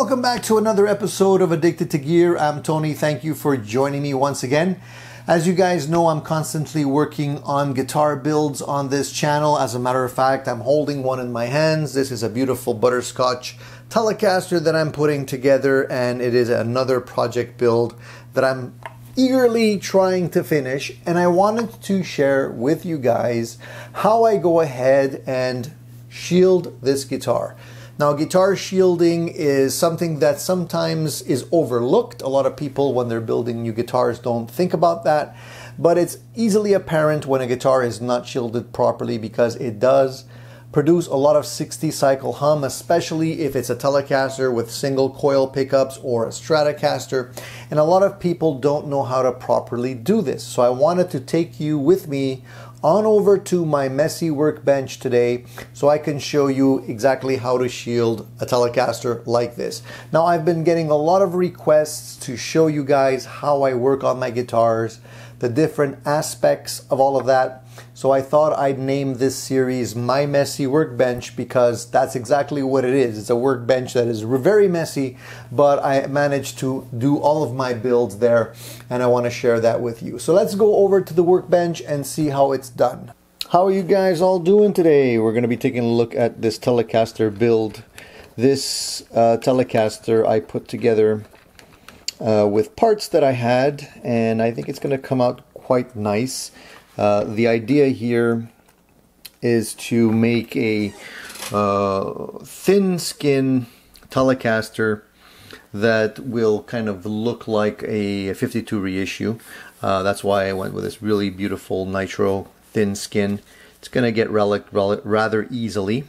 Welcome back to another episode of Addicted to Gear. I'm Tony. Thank you for joining me once again. As you guys know, I'm constantly working on guitar builds on this channel. As a matter of fact, I'm holding one in my hands. This is a beautiful butterscotch telecaster that I'm putting together, and it is another project build that I'm eagerly trying to finish. And I wanted to share with you guys how I go ahead and shield this guitar. Now, guitar shielding is something that sometimes is overlooked. A lot of people, when they're building new guitars, don't think about that. But it's easily apparent when a guitar is not shielded properly, because it does produce a lot of 60 cycle hum, especially if it's a telecaster with single coil pickups or a Stratocaster. And a lot of people don't know how to properly do this. So I wanted to take you with me on over to my messy workbench today so I can show you exactly how to shield a telecaster like this. Now, I've been getting a lot of requests to show you guys how I work on my guitars, the different aspects of all of that. So I thought I'd name this series My Messy Workbench, because that's exactly what it is. It's a workbench that is very messy, but I managed to do all of my builds there, and I want to share that with you. So let's go over to the workbench and see how it's done. How are you guys all doing today? We're going to be taking a look at this telecaster build. This telecaster I put together with parts that I had, and I think it's going to come out quite nice. The idea here is to make a thin skin telecaster that will kind of look like a 52 reissue. That's why I went with this really beautiful nitro thin skin. It's going to get rather easily.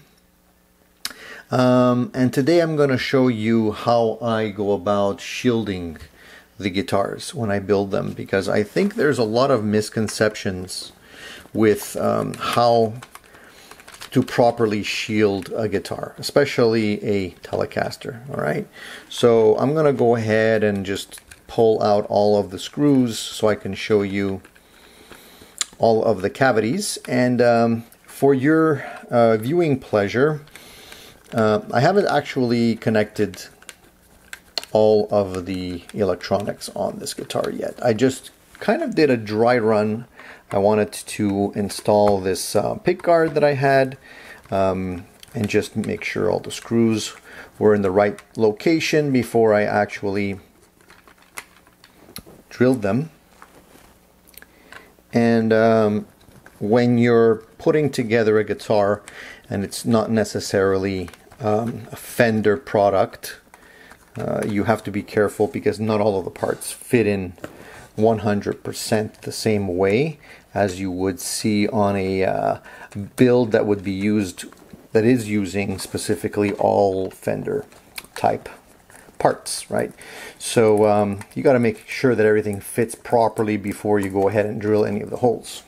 And today I'm going to show you how I go about shielding the guitars when I build them, because I think there's a lot of misconceptions with how to properly shield a guitar, especially a telecaster. All right, so I'm gonna go ahead and just pull out all of the screws so I can show you all of the cavities. And for your viewing pleasure, I haven't actually connected all of the electronics on this guitar yet. I just kind of did a dry run. I wanted to install this pick guard that I had and just make sure all the screws were in the right location before I actually drilled them. And when you're putting together a guitar and it's not necessarily a Fender product, you have to be careful, because not all of the parts fit in 100% the same way as you would see on a build that would be used, that is using specifically all Fender type parts, right? So you got to make sure that everything fits properly before you go ahead and drill any of the holes.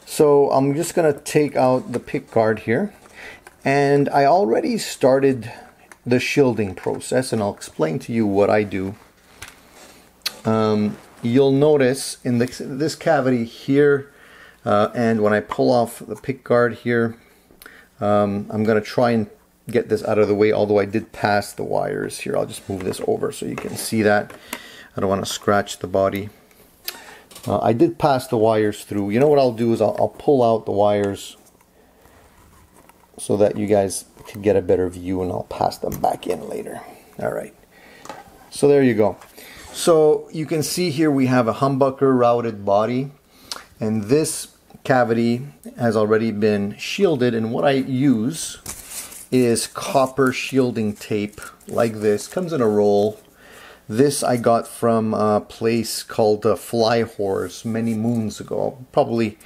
So I'm just going to take out the pick guard here, and I already started the shielding process, and I'll explain to you what I do. You'll notice in this cavity here, and when I pull off the pick guard here, I'm going to try and get this out of the way, although I did pass the wires here. I'll just move this over so you can see that. I don't want to scratch the body. I did pass the wires through. You know what I'll do is I'll pull out the wires so that you guys can get a better view, and I'll pass them back in later. All right, so there you go. So you can see here we have a humbucker routed body, and this cavity has already been shielded, and what I use is copper shielding tape like this. Comes in a roll. This I got from a place called Fly Horse many moons ago, probably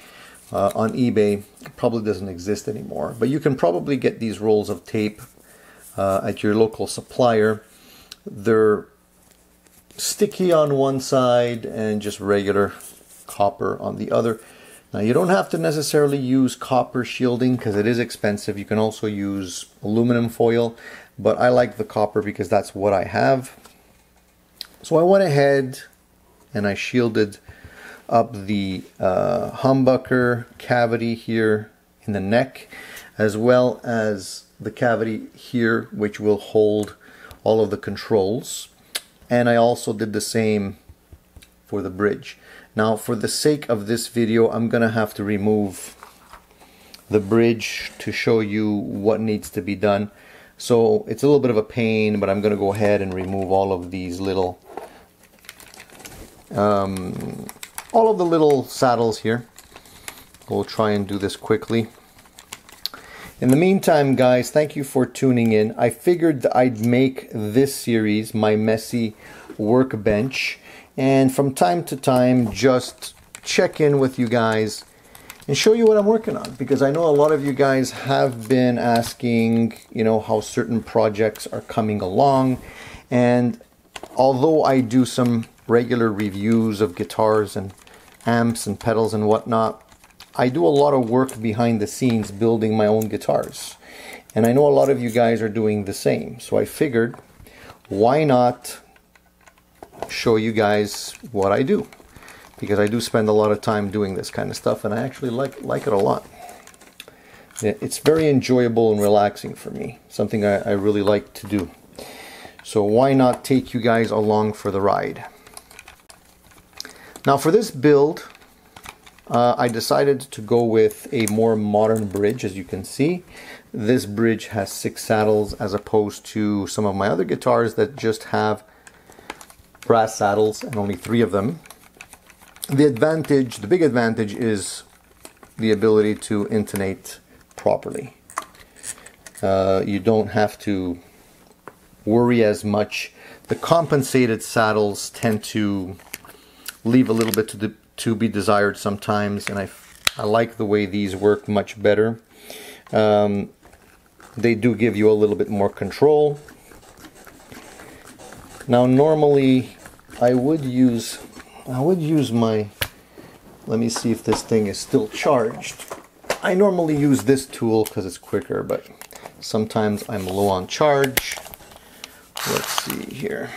on eBay. It probably doesn't exist anymore, but you can probably get these rolls of tape at your local supplier. They're sticky on one side and just regular copper on the other. Now, you don't have to necessarily use copper shielding because it is expensive. You can also use aluminum foil, but I like the copper because that's what I have. So I went ahead and I shielded up the humbucker cavity here in the neck, as well as the cavity here, which will hold all of the controls. And I also did the same for the bridge. Now, for the sake of this video, I'm gonna have to remove the bridge to show you what needs to be done. So it's a little bit of a pain, but I'm gonna go ahead and remove all of these little all of the little saddles here. We'll try and do this quickly. In the meantime, guys, thank you for tuning in. I figured I'd make this series my messy workbench, and from time to time just check in with you guys and show you what I'm working on, because I know a lot of you guys have been asking, you know, how certain projects are coming along. And although I do some regular reviews of guitars and amps and pedals and whatnot, I do a lot of work behind the scenes building my own guitars. And I know a lot of you guys are doing the same. So I figured, why not show you guys what I do? Because I do spend a lot of time doing this kind of stuff, and I actually like it a lot. It's very enjoyable and relaxing for me. Something I really like to do. So why not take you guys along for the ride? Now for this build, I decided to go with a more modern bridge. As you can see, this bridge has 6 saddles as opposed to some of my other guitars that just have brass saddles and only 3 of them. The big advantage is the ability to intonate properly. You don't have to worry as much. The compensated saddles tend to leave a little bit to be desired sometimes, and I like the way these work much better. They do give you a little bit more control. Now normally I would use my, let me see if this thing is still charged. I normally use this tool because it's quicker, but sometimes I'm low on charge. Let's see here.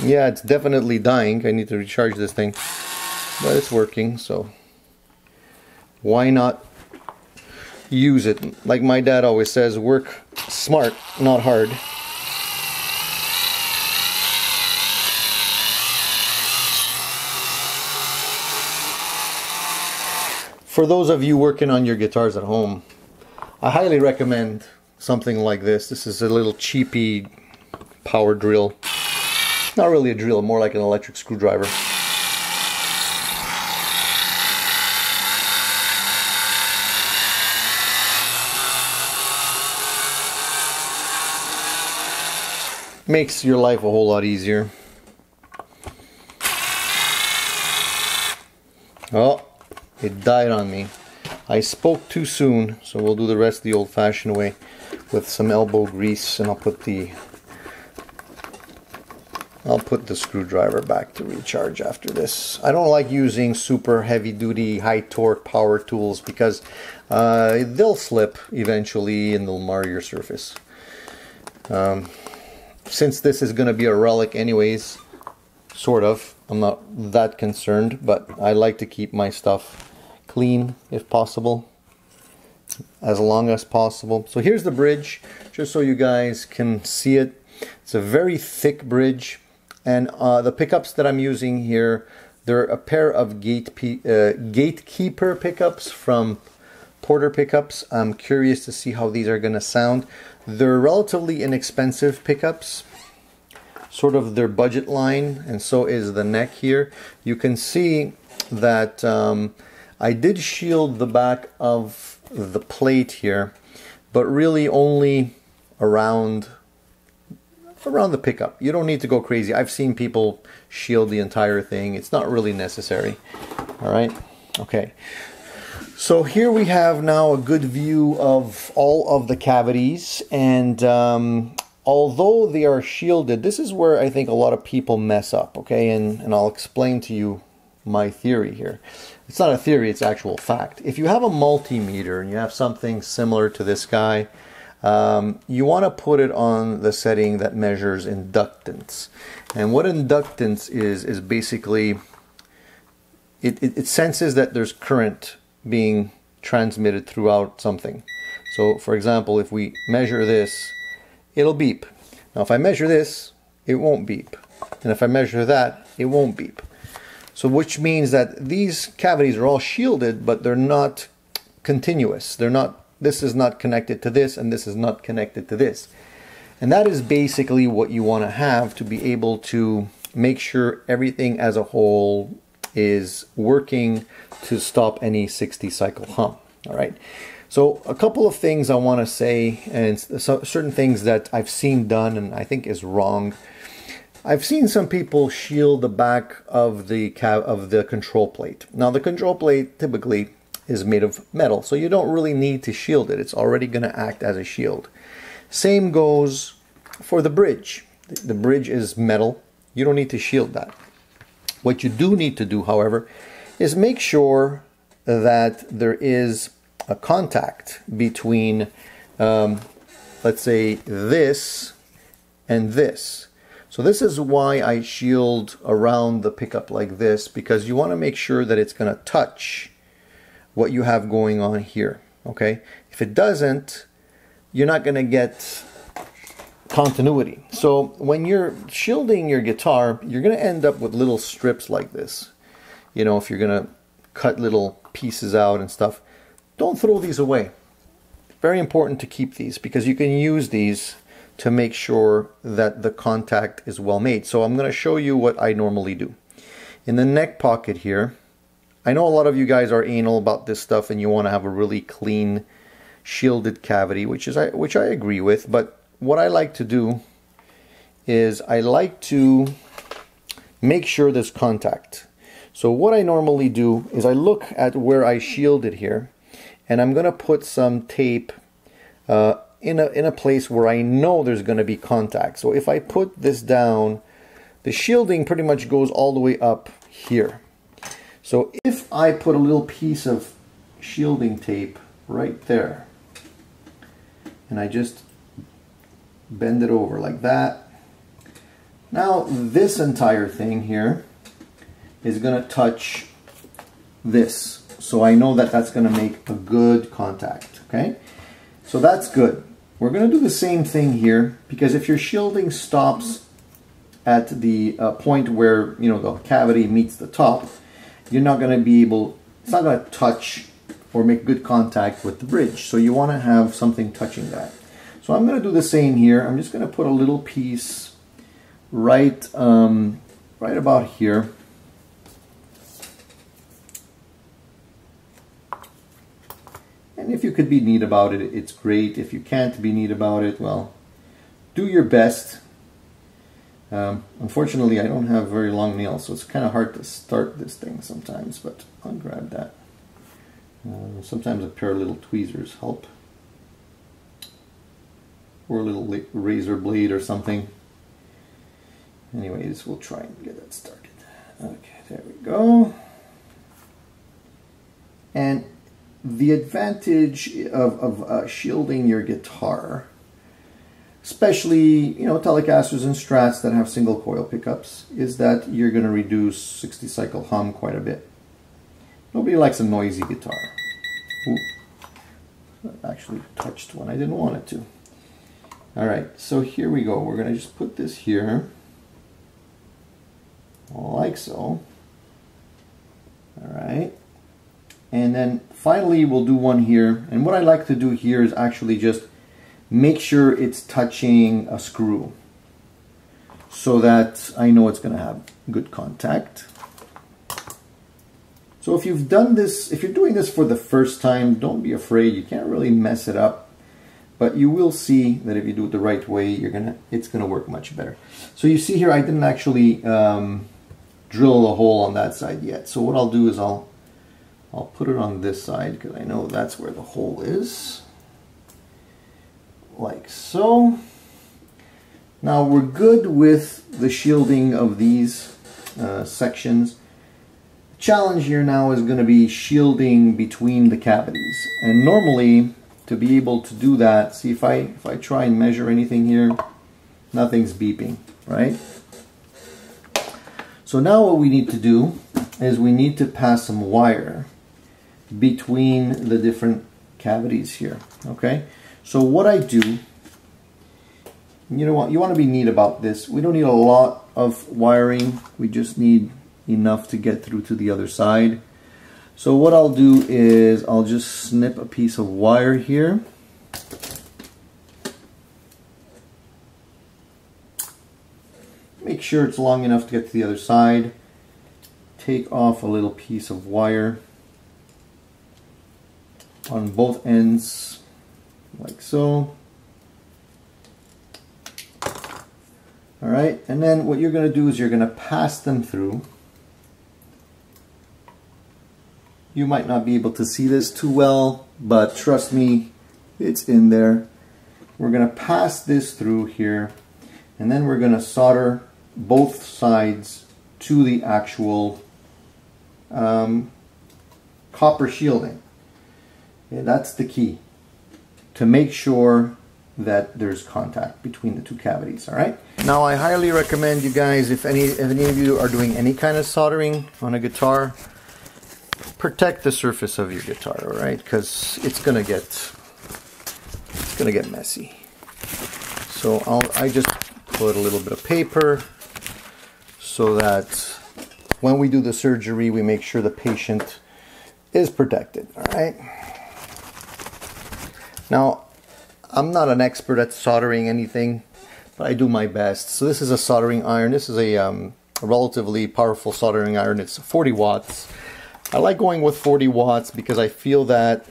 Yeah, it's definitely dying. I need to recharge this thing, but it's working, so why not use it? Like my dad always says, work smart, not hard. For those of you working on your guitars at home, I highly recommend something like this. This is a little cheapy power drill. Not really a drill, more like an electric screwdriver. Makes your life a whole lot easier. Oh, it died on me. I spoke too soon, so we'll do the rest the old-fashioned way with some elbow grease, and I'll put the screwdriver back to recharge after this. I don't like using super heavy-duty, high-torque power tools because they'll slip eventually and they'll mar your surface. Since this is going to be a relic anyways, sort of, I'm not that concerned, but I like to keep my stuff clean if possible, as long as possible. So here's the bridge, just so you guys can see it. It's a very thick bridge. And the pickups that I'm using here, they're a pair of Gatekeeper pickups from Porter Pickups. I'm curious to see how these are going to sound. They're relatively inexpensive pickups, sort of their budget line, and so is the neck here. You can see that I did shield the back of the plate here, but really only around the pickup. You don't need to go crazy. I've seen people shield the entire thing. It's not really necessary. All right. Okay. So here we have now a good view of all of the cavities, and although they are shielded, this is where I think a lot of people mess up. Okay, and I'll explain to you my theory here. It's not a theory, it's actual fact. If you have a multimeter and you have something similar to this guy, you want to put it on the setting that measures inductance. And what inductance is basically it senses that there's current being transmitted throughout something. So for example, if we measure this, it'll beep. Now if I measure this, it won't beep. And if I measure that, it won't beep. So which means that these cavities are all shielded, but they're not continuous. They're not, this is not connected to this, and this is not connected to this. And that is basically what you want to have to be able to make sure everything as a whole is working to stop any 60 cycle hum. All right. So a couple of things I want to say, and certain things that I've seen done and I think is wrong. I've seen some people shield the back of the control plate. Now the control plate typically is made of metal, so you don't really need to shield it. It's already going to act as a shield. Same goes for the bridge. The bridge is metal. You don't need to shield that. What you do need to do, however, is make sure that there is a contact between, let's say, this and this. So this is why I shield around the pickup like this, because you want to make sure that it's going to touch what you have going on here. Okay? If it doesn't, you're not going to get continuity. So when you're shielding your guitar, you're going to end up with little strips like this. You know, if you're going to cut little pieces out and stuff, don't throw these away. Very important to keep these, because you can use these to make sure that the contact is well made. So I'm going to show you what I normally do. In the neck pocket here, I know a lot of you guys are anal about this stuff and you want to have a really clean shielded cavity, which I agree with, but what I like to do is I like to make sure there's contact. So what I normally do is I look at where I shielded here, and I'm going to put some tape in a place where I know there's going to be contact. So if I put this down, the shielding pretty much goes all the way up here. So if I put a little piece of shielding tape right there, and I just bend it over like that, now this entire thing here is going to touch this. So I know that that's going to make a good contact. Okay, so that's good. We're going to do the same thing here, because if your shielding stops at the point where, you know, the cavity meets the top, you're not going to be able, it's not going to touch or make good contact with the bridge. So you want to have something touching that. So I'm going to do the same here. I'm just going to put a little piece right about here. And if you could be neat about it, it's great. If you can't be neat about it, well, do your best. Unfortunately, I don't have very long nails, so it's kind of hard to start this thing sometimes, but I'll grab that. Sometimes a pair of little tweezers help. Or a little razor blade or something. Anyways, we'll try and get that started. Okay, there we go. And the advantage of shielding your guitar, especially, you know, telecasters and strats that have single coil pickups, is that you're going to reduce 60 cycle hum quite a bit. Nobody likes a noisy guitar. Ooh, I actually touched one I didn't want it to. Alright, so here we go. We're going to just put this here, like so. Alright. And then finally we'll do one here. And what I like to do here is actually just make sure it's touching a screw, so that I know it's going to have good contact. So if you've done this, if you're doing this for the first time, don't be afraid. You can't really mess it up. But you will see that if you do it the right way, it's gonna work much better. So you see here, I didn't actually drill a hole on that side yet. So what I'll do is I'll put it on this side, because I know that's where the hole is. Like so. Now we're good with the shielding of these sections. The challenge here now is going to be shielding between the cavities. And normally, to be able to do that, see, if I try and measure anything here, nothing's beeping, right? So now what we need to do is we need to pass some wire between the different cavities here, okay? So what I do, you know what, you want to be neat about this. We don't need a lot of wiring, we just need enough to get through to the other side. So what I'll do is I'll just snip a piece of wire here. Make sure it's long enough to get to the other side. Take off a little piece of wire on both ends, like so. All right, and then what you're going to do is you're going to pass them through. You might not be able to see this too well, but trust me, it's in there. We're going to pass this through here, and then we're going to solder both sides to the actual copper shielding. Yeah, that's the key, to make sure that there's contact between the two cavities. All right. Now I highly recommend you guys, if any of you are doing any kind of soldering on a guitar, protect the surface of your guitar, all right? Because it's gonna get messy. So I just put a little bit of paper so that when we do the surgery, we make sure the patient is protected. All right. Now, I'm not an expert at soldering anything, but I do my best. So this is a soldering iron. This is a relatively powerful soldering iron. It's 40 watts. I like going with 40 watts because I feel that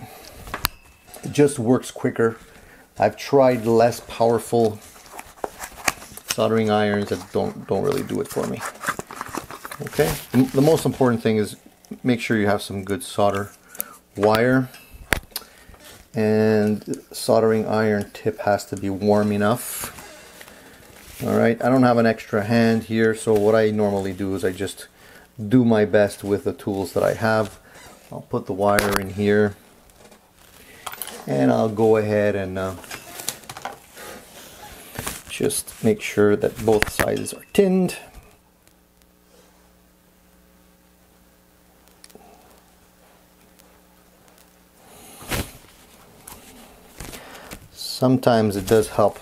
it just works quicker. I've tried less powerful soldering irons that don't really do it for me. Okay, the most important thing is make sure you have some good solder wire, and soldering iron tip has to be warm enough. All right, I don't have an extra hand here, so what I normally do is I just do my best with the tools that I have. I'll put the wire in here, and I'll go ahead and just make sure that both sides are tinned. Sometimes it does help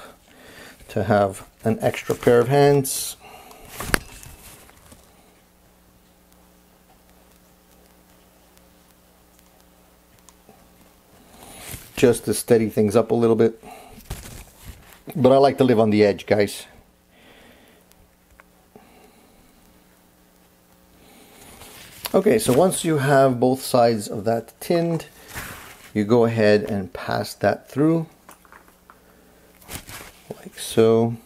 to have an extra pair of hands. Just to steady things up a little bit. But I like to live on the edge, guys. Okay, so once you have both sides of that tinned, you go ahead and pass that through. Like so.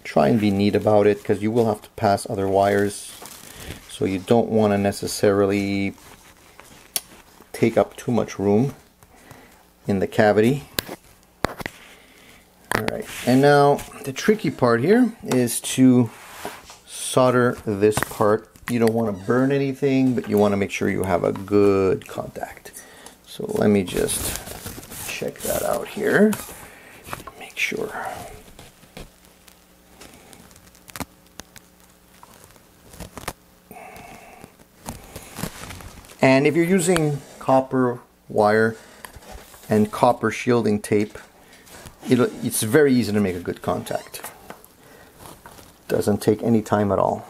Try and be neat about it, because you will have to pass other wires. So you don't want to necessarily take up too much room in the cavity. Alright, and now the tricky part here is to solder this part. You don't want to burn anything, but you want to make sure you have a good contact. So let me just check that out here. Make sure. And if you're using copper wire and copper shielding tape, it's very easy to make a good contact. Doesn't take any time at all.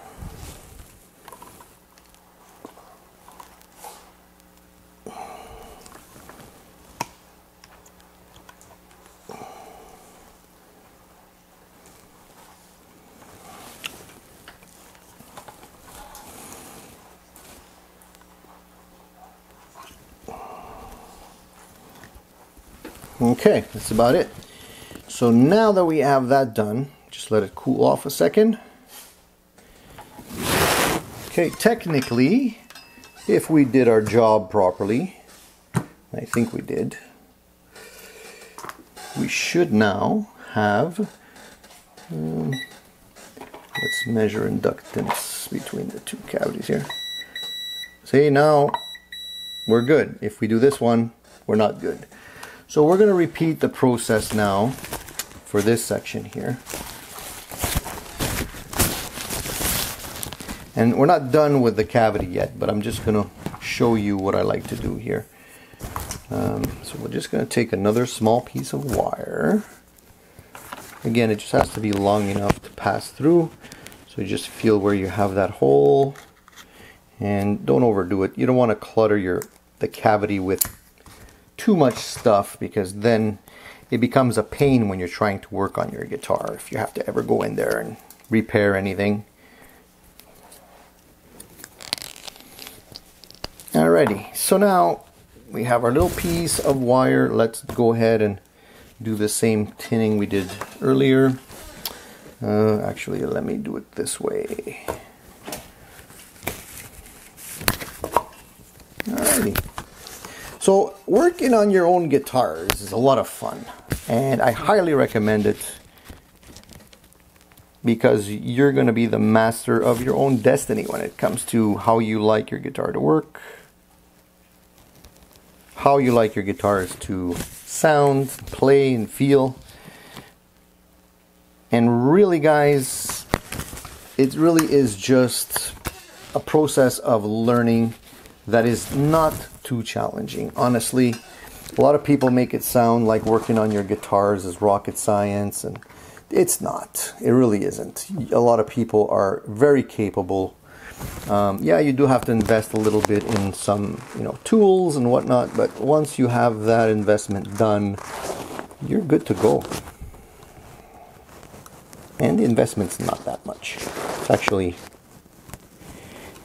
Okay, that's about it. So now that we have that done, just let it cool off a second. Okay, technically, if we did our job properly, I think we did, we should now have, let's measure inductance between the two cavities here. See, now we're good. If we do this one, we're not good. So we're going to repeat the process now for this section here. And we're not done with the cavity yet, but I'm just going to show you what I like to do here. So we're just going to take another small piece of wire. Again, it just has to be long enough to pass through. So you just feel where you have that hole. And don't overdo it. You don't want to clutter the cavity with too much stuff, because then it becomes a pain when you're trying to work on your guitar, if you have to ever go in there and repair anything. Alrighty, so now we have our little piece of wire. Let's go ahead and do the same tinning we did earlier. Actually, let me do it this way. Alrighty. So working on your own guitars is a lot of fun, and I highly recommend it, because you're going to be the master of your own destiny when it comes to how you like your guitar to work, how you like your guitars to sound, play, and feel. And really, guys, it really is just a process of learning that is not too challenging. Honestly, a lot of people make it sound like working on your guitars is rocket science, and it's not. It really isn't. A lot of people are very capable. Yeah, you do have to invest a little bit in some, tools and whatnot, but once you have that investment done, you're good to go. And the investment's not that much.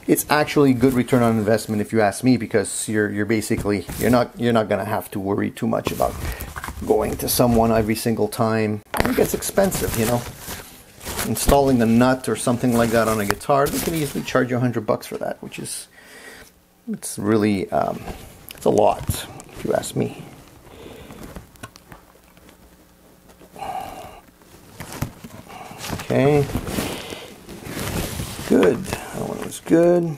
It's actually good return on investment, if you ask me, because you're not gonna have to worry too much about going to someone every single time. It gets expensive, Installing the nut or something like that on a guitar, they can easily charge you $100 for that, which is, it's really it's a lot, if you ask me. Okay, good. That one was good.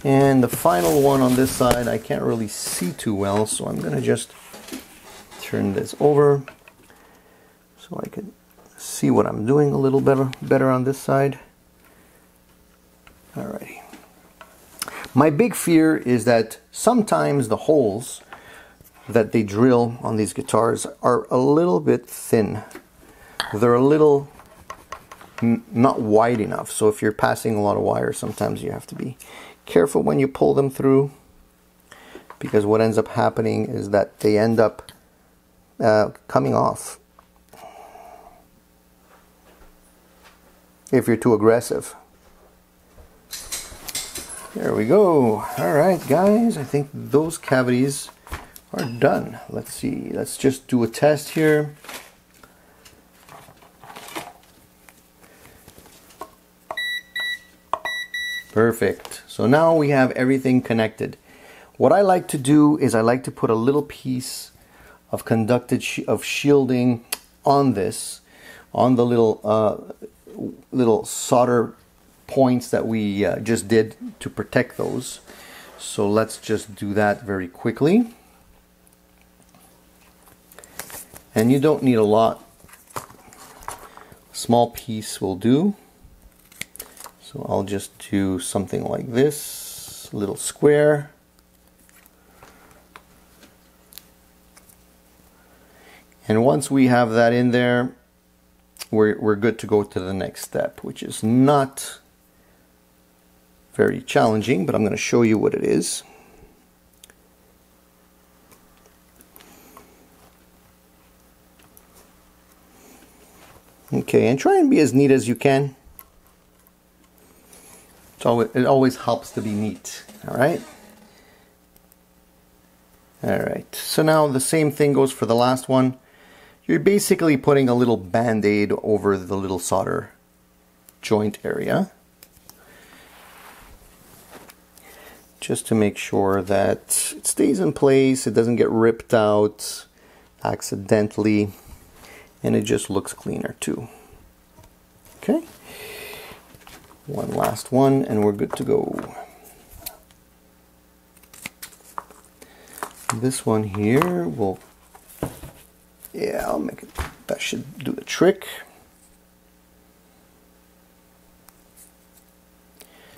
And the final one on this side, I can't really see too well, so I'm going to just turn this over so I can see what I'm doing a little better on this side. Alrighty. My big fear is that sometimes the holes that they drill on these guitars are a little bit thin. They're a little not wide enough, so if you're passing a lot of wire, sometimes you have to be careful when you pull them through, because what ends up happening is that they end up coming off if you're too aggressive. There we go. Alright guys, I think those cavities are done. Let's see, let's just do a test here. Perfect. So now we have everything connected. What I like to do is I like to put a little piece of conducted shielding on this, on the little solder points that we just did to protect those. So let's just do that very quickly. And you don't need a lot. A small piece will do. So I'll just do something like this, a little square. And once we have that in there, we're good to go to the next step, which is not very challenging, but I'm going to show you what it is. Okay, and try and be as neat as you can. It always helps to be neat. Alright? Alright, so now the same thing goes for the last one. You're basically putting a little band-aid over the little solder joint area, just to make sure that it stays in place, it doesn't get ripped out accidentally, and it just looks cleaner too. Okay? One last one and we're good to go. This one here will, yeah, I'll make it, that should do the trick.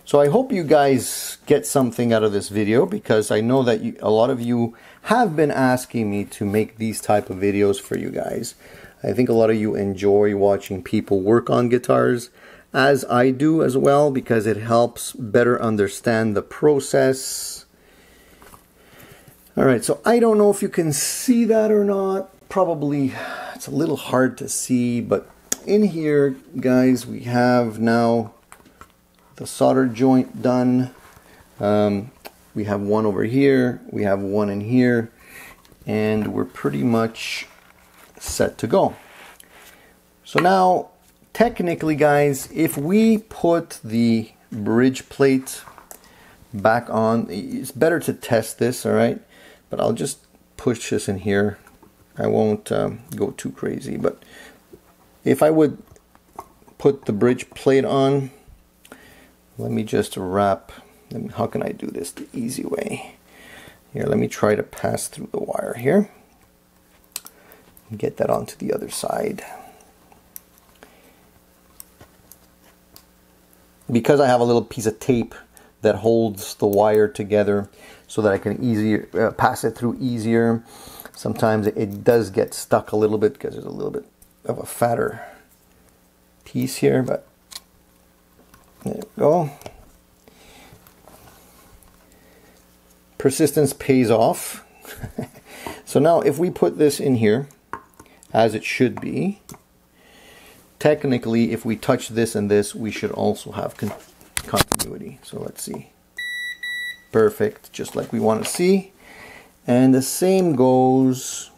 So I hope you guys get something out of this video, because I know that a lot of you have been asking me to make these type of videos for you guys. I think a lot of you enjoy watching people work on guitars, as I do as well, because it helps better understand the process. Alright, so I don't know if you can see that or not. Probably it's a little hard to see, but in here, guys, we have now the solder joint done. We have one over here, we have one in here, and we're pretty much set to go. So now, technically, guys, if we put the bridge plate back on, it's better to test this, all right? But I'll just push this in here. I won't go too crazy, but if I would put the bridge plate on, let me just wrap. How can I do this the easy way? Here, let me try to pass through the wire here. Get that onto the other side. Because I have a little piece of tape that holds the wire together so that I can pass it through easier. Sometimes it does get stuck a little bit because there's a little bit of a fatter piece here, but there we go. Persistence pays off. So now if we put this in here as it should be, technically if we touch this and this, we should also have continuity. So let's see. Perfect, just like we want to see. And the same goes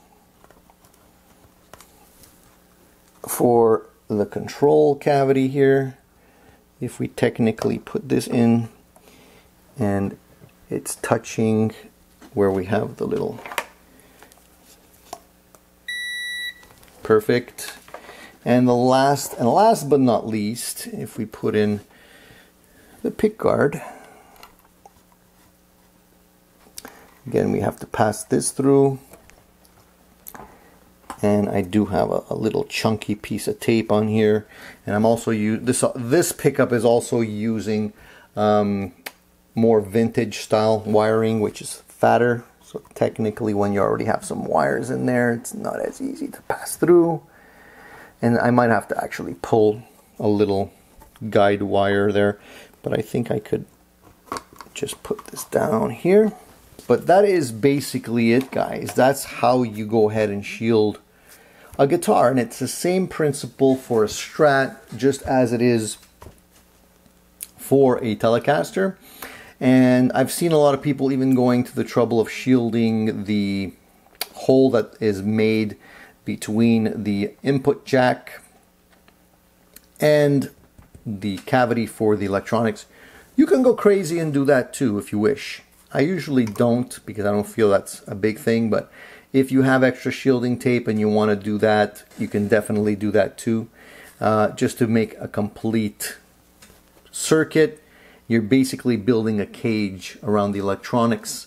for the control cavity here. If we technically put this in and it's touching where we have the little, perfect. And last but not least, if we put in the pick guard, again we have to pass this through, and I do have a little chunky piece of tape on here, and I'm also this pickup is also using more vintage style wiring, which is fatter. So technically, when you already have some wires in there, it's not as easy to pass through. And I might have to actually pull a little guide wire there, but I think I could just put this down here. But that is basically it, guys. That's how you go ahead and shield a guitar, and it's the same principle for a Strat just as it is for a Telecaster. And I've seen a lot of people even going to the trouble of shielding the hole that is made between the input jack and the cavity for the electronics. You can go crazy and do that too if you wish. I usually don't, because I don't feel that's a big thing, but if you have extra shielding tape and you want to do that, you can definitely do that too. Just to make a complete circuit, you're basically building a cage around the electronics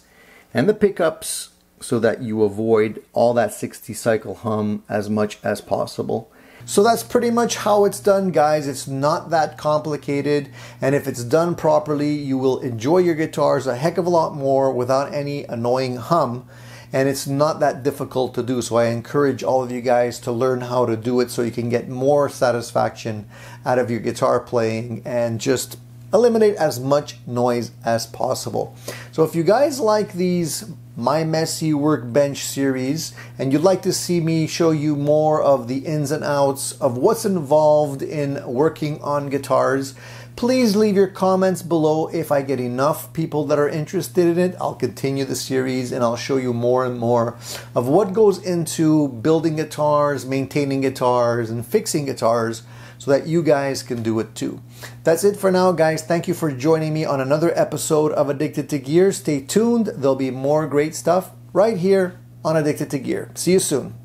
and the pickups so that you avoid all that 60 cycle hum as much as possible. So that's pretty much how it's done, guys. It's not that complicated, and if it's done properly, you will enjoy your guitars a heck of a lot more without any annoying hum. And it's not that difficult to do, so I encourage all of you guys to learn how to do it so you can get more satisfaction out of your guitar playing and just eliminate as much noise as possible. So if you guys like these My Messy Workbench series and you'd like to see me show you more of the ins and outs of what's involved in working on guitars, please leave your comments below. If I get enough people that are interested in it, I'll continue the series and I'll show you more and more of what goes into building guitars, maintaining guitars, and fixing guitars, so that you guys can do it too. That's it for now, guys. Thank you for joining me on another episode of Addicted to Gear. Stay tuned. There'll be more great stuff right here on Addicted to Gear. See you soon.